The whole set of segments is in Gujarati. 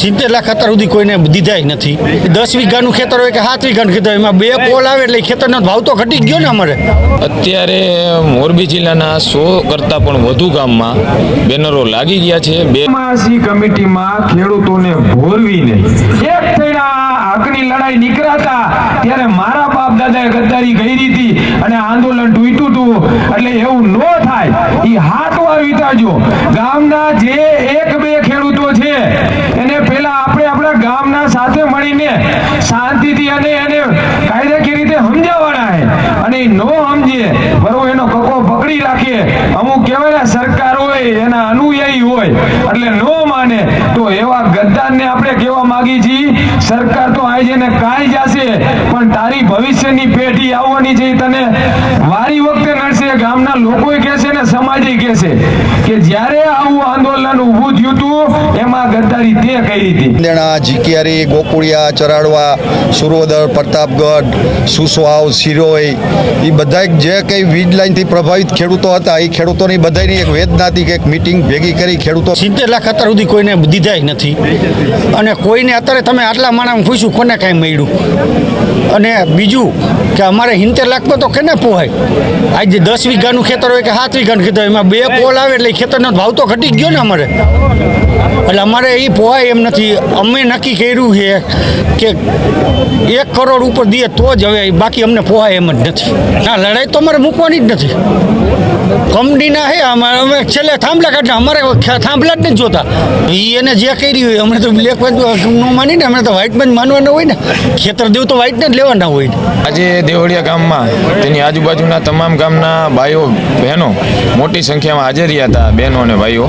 70 લાખ અત્યાર સુધી કોઈને દીધા નથી। 10 વીઘાનું ખેતર હોય કે 7 વીઘાનું ખેતર હોય, એમાં 2 પોલ આવે એટલે ખેતરનો ભાવ તો ઘટી ગયો ને અમારે। અત્યારે મોરબી જિલ્લાના 100 કરતાં પણ વધુ ગામમાં બેનરો લાગી ગયા છે। બેમાસી કમિટીમાં ખેડૂતોને ભોરવીને એક થઈને હકની લડાઈ નીકળાતા ત્યારે મારા બાપ દાદાએ ગદ્દારી કરી હતી અને આંદોલન તૂટ્યું હતું। એટલે એવું ન થાય એ હાથ વાર વિચારજો। ગામના જે એક બે ખેડૂતો છે એને પહેલા આપણે આપણા ગામના સાથે મળીને શાંતિથી અને એને કાયદાકીય રીતે સમજાવવાના છે અને ન સમજે બરોબર એનો કકો પકડી રાખે। અમુક કહેવાય સરકાર હોય એના અનુયાયી હોય એટલે ન માને તો એવા ગદ્દારને આપણે કહેવા માંગી છીએ સરકાર તો આજે ને કાઈ જશે પણ તારી ભવિષ્યની પેઢી આવવાની છે તને વારી વખતે નડશે। ગામના લોકોય કહેશે ને સમાજે કહેશે કે જ્યારે આવું આંદોલન ઊભું થયું હતું એમાં ગદ્દારી તે કરી હતી। દેણા, જીકિયારી, ગોકુળિયા, ચરાડવા, સુરોદર, પ્રતાપગઢ, સુસવાવ, સિરોઈ એ બધા જે કંઈ વીજ લાઈનથી પ્રભાવિત ખેડૂતો હતા એ ખેડૂતોની બધાની એક વેદનાથી એક મિટિંગ ભેગી કરી ખેડૂતો 70 લાખ અત્યાર સુધી કોઈને દીધા નથી અને કોઈને અત્યારે તમે આટલા માણસ પૂછ્યું કોને કાંઈ મળ્યું। અને બીજું કે અમારે 70 લાખમાં તો કેને પોહાય? આજે 10 વીઘાનું ખેતર હોય કે 7 વીઘાનું ખેતર હોય, એમાં 2 પોલ આવે એટલે ખેતરનો ભાવ તો ઘટી ગયો ને અમારે। એટલે અમારે એ પોહાય એમ નથી। અમે નક્કી કર્યું છે કે 1 કરોડ ઉપર દઈએ તો જ હવે, બાકી અમને પોહાય એમ જ નથી। ના, લડાઈ તો અમારે મૂકવાની જ નથી। કંપનીના હે અમે છેલ્લે થાંભલા કાઢના, અમારે થાંભલા જ નથી જોતા। એને જે કરી હોય અમને તો બ્લેક ન માનીને અમને તો વ્હાઇટમાં જ માનવાના હોય ને। ખેતર દેવું તો વ્હાઇટને જ લેવાના હોય। આજે દેવળિયા ગામમાં તેની આજુબાજુના તમામ ગામના ભાઈઓ બહેનો મોટી સંખ્યામાં હાજર રહ્યા હતા, બહેનો અને ભાઈઓ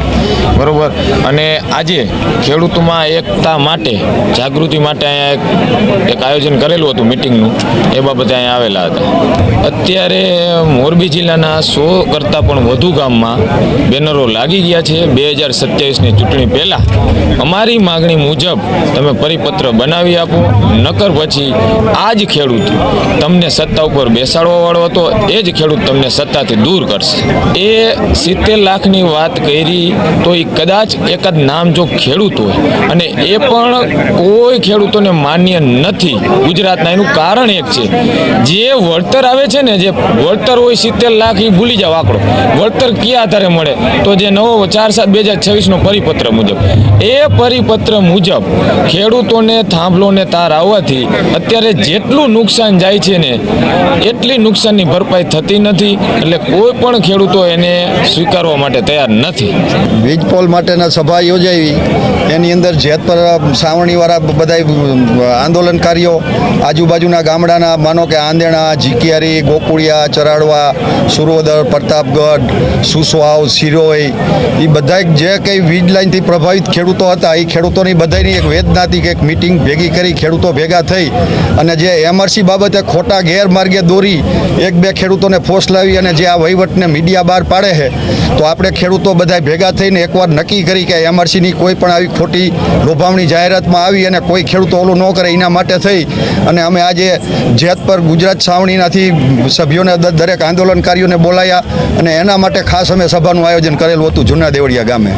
બરોબર। અને આજે ખેડૂતોમાં એકતા માટે, જાગૃતિ માટે અહીંયા એક આયોજન કરેલું હતું મિટિંગનું, એ બાબતે અહીંયા આવેલા હતા। અત્યારે મોરબી જિલ્લાના 100 કરતાં પણ વધુ ગામમાં બેનરો લાગી ગયા છે। 2027ની ચૂંટણી પહેલાં અમારી માગણી મુજબ તમે પરિપત્ર બનાવી આપો, નકર પછી આ જ ખેડૂત તમને સત્તા ઉપર બેસાડવાવાળો હતો એ જ ખેડૂત તમને સત્તાથી દૂર કરશે। એ 70 લાખની વાત કરી તો એ કદાચ એકાદ નામ જો ખેડૂત હોય અને એ પણ કોઈ ખેડૂતોને માન્ય નથી ગુજરાતના। એનું કારણ એક છે, જે વળતર આવે છે ને, જે વળતર હોય 70 લાખ એ ભૂલી જાવ આંકડો। વળતર કયા આધારે મળે તો જે નવો 4/7/2026નો પરિપત્ર મુજબ, એ પરિપત્ર મુજબ ખેડૂતોને થાંભલોને તાર આવવાથી અત્યારે જેટલું નુકસાન જાય છે ને એટલી નુકસાનની ભરપાઈ થતી નથી। એટલે કોઈ પણ ખેડૂતો એને સ્વીકારવા માટે તૈયાર નથી। વીજ પોલ માટેના સભા યોજાઈ, એની અંદર જેતપર સાવણીવાળા બધા આંદોલનકારીઓ આજુબાજુના ગામડાના માનો કે આંદેણા, જીકિયારી, ગોકુળિયા, ચરાડવા, સુરોદર, પ્રતાપગઢ, સુસવાવ, સિરોઈ એ બધા જે કંઈ વીજ લાઈનથી પ્રભાવિત ખેડૂતો હતા એ ખેડૂતોની બધાની એક વેદનાથી એક મિટિંગ ભેગી કરી ખેડૂતો ભેગા થઈ અને જે એમઆરસી બાબતે ખોટા ગેરમાર્ગે દોરી 1-2 ખેડૂતોને ફોર્સ લાવી અને જે આ વહીવટને મીડિયા બહાર પાડે છે, તો આપણે ખેડૂતો બધા ભેગા થઈને એકવાર નક્કી કરી કે એમઆરસીની કોઈ પણ આવી ખોટી લોભામણી જાહેરાતમાં આવી અને કોઈ ખેડૂતો ઓલું ન કરે એના માટે થઈ અને અમે આજે જેતપર ગુજરાત છાવણીનાથી સભ્યોને દરેક આંદોલનકારીઓને બોલાયા અને એના માટે ખાસ અમે સભાનું આયોજન કરેલું હતું જૂના દેવળિયા ગામે।